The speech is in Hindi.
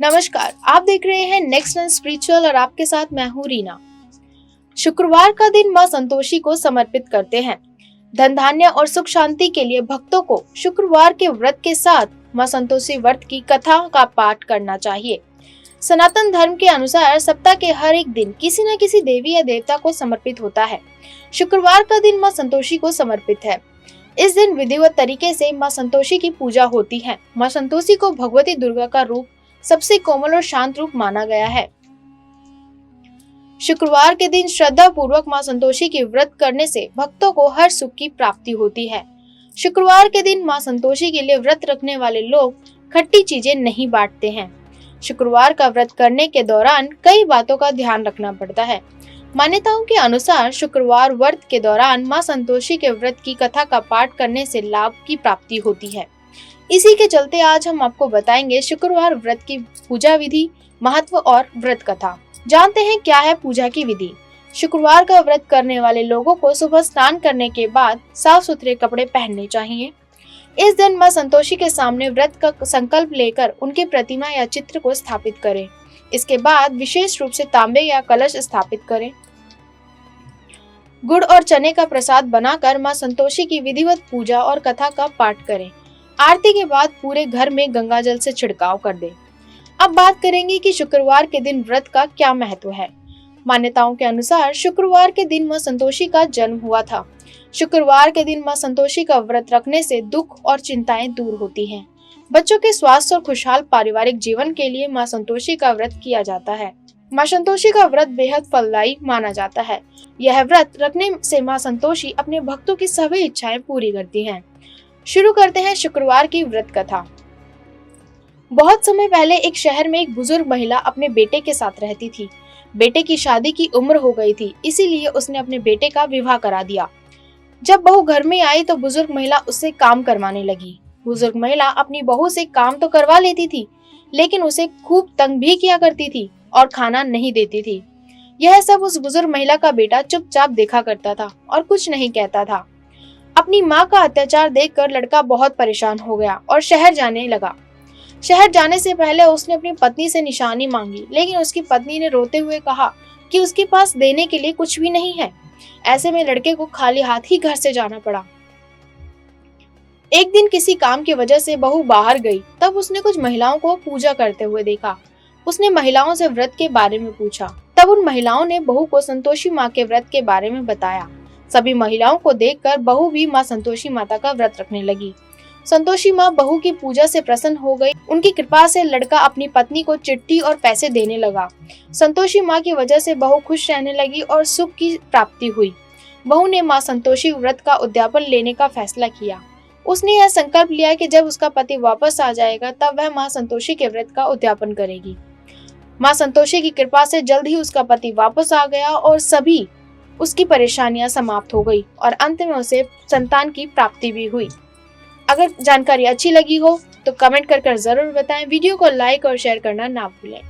नमस्कार, आप देख रहे हैं नेक्स्ट वन स्पिरिचुअल और आपके साथ मैं हूँ रीना। शुक्रवार का दिन माँ संतोषी को समर्पित करते हैं। धन धान्य और सुख शांति के लिए भक्तों को शुक्रवार के व्रत के साथ माँ संतोषी व्रत की कथा का पाठ करना चाहिए। सनातन धर्म के अनुसार सप्ताह के हर एक दिन किसी न किसी देवी या देवता को समर्पित होता है। शुक्रवार का दिन माँ संतोषी को समर्पित है। इस दिन विधिवत तरीके से माँ संतोषी की पूजा होती है। माँ संतोषी को भगवती दुर्गा का रूप सबसे कोमल और शांत रूप माना गया है। शुक्रवार के दिन श्रद्धा पूर्वक माँ संतोषी की व्रत करने से भक्तों को हर सुख की प्राप्ति होती है। शुक्रवार के दिन माँ संतोषी के लिए व्रत रखने वाले लोग खट्टी चीजें नहीं बांटते हैं। शुक्रवार का व्रत करने के दौरान कई बातों का ध्यान रखना पड़ता है। मान्यताओं के अनुसार शुक्रवार व्रत के दौरान माँ संतोषी के व्रत की कथा का पाठ करने से लाभ की प्राप्ति होती है। इसी के चलते आज हम आपको बताएंगे शुक्रवार व्रत की पूजा विधि, महत्व और व्रत कथा। जानते हैं क्या है पूजा की विधि। शुक्रवार का व्रत करने वाले लोगों को सुबह स्नान करने के बाद साफ सुथरे कपड़े पहनने चाहिए। इस दिन माँ संतोषी के सामने व्रत का संकल्प लेकर उनकी प्रतिमा या चित्र को स्थापित करें। इसके बाद विशेष रूप से तांबे या कलश स्थापित करें। गुड़ और चने का प्रसाद बनाकर माँ संतोषी की विधिवत पूजा और कथा का पाठ करें। आरती के बाद पूरे घर में गंगा जल से छिड़काव कर दें। अब बात करेंगे कि शुक्रवार के दिन व्रत का क्या महत्व है। मान्यताओं के अनुसार शुक्रवार के दिन माँ संतोषी का जन्म हुआ था। शुक्रवार के दिन माँ संतोषी का व्रत रखने से दुख और चिंताएं दूर होती हैं। बच्चों के स्वास्थ्य और खुशहाल पारिवारिक जीवन के लिए माँ संतोषी का व्रत किया जाता है। माँ संतोषी का व्रत बेहद फलदायी माना जाता है। यह व्रत रखने से माँ संतोषी अपने भक्तों की सभी इच्छाएं पूरी करती हैं। शुरू करते हैं शुक्रवार की व्रत कथा। बहुत समय पहले एक शहर में एक बुजुर्ग महिला अपने बेटे के साथ रहती थी। बेटे की शादी की उम्र हो गई थी, इसीलिए उसने अपने बेटे का विवाह करा दिया। जब बहू घर में आई तो बुजुर्ग महिला उससे काम करवाने लगी। बुजुर्ग महिला अपनी बहू से काम तो करवा लेती थी, लेकिन उसे खूब तंग भी किया करती थी और खाना नहीं देती थी। यह सब उस बुजुर्ग महिला का बेटा चुपचाप देखा करता था और कुछ नहीं कहता था। अपनी माँ का अत्याचार देखकर लड़का बहुत परेशान हो गया और शहर जाने लगा। शहर जाने से पहले उसने अपनी पत्नी से निशानी मांगी, लेकिन उसकी पत्नी ने रोते हुए कहा कि उसके पास देने के लिए कुछ भी नहीं है। ऐसे में लड़के को खाली हाथ ही घर से जाना पड़ा। एक दिन किसी काम की वजह से बहू बाहर गई, तब उसने कुछ महिलाओं को पूजा करते हुए देखा। उसने महिलाओं से व्रत के बारे में पूछा, तब उन महिलाओं ने बहू को संतोषी माँ के व्रत के बारे में बताया। सभी महिलाओं को देखकर बहू भी माँ संतोषी माता का व्रत रखने लगी। संतोषी माँ बहू की पूजा से प्रसन्न हो गई। उनकी कृपा से लड़का अपनी पत्नी को चिट्ठी और पैसे देने लगा। संतोषी माँ की वजह से बहू खुश रहने लगी और सुख की प्राप्ति हुई। बहू ने माँ संतोषी व्रत का उद्यापन लेने का फैसला किया। उसने यह संकल्प लिया कि जब उसका पति वापस आ जाएगा तब वह माँ संतोषी के व्रत का उद्यापन करेगी। माँ संतोषी की कृपा से जल्द ही उसका पति वापस आ गया और सभी उसकी परेशानियां समाप्त हो गई और अंत में उसे संतान की प्राप्ति भी हुई। अगर जानकारी अच्छी लगी हो तो कमेंट कर जरूर बताएं। वीडियो को लाइक और शेयर करना ना भूलें।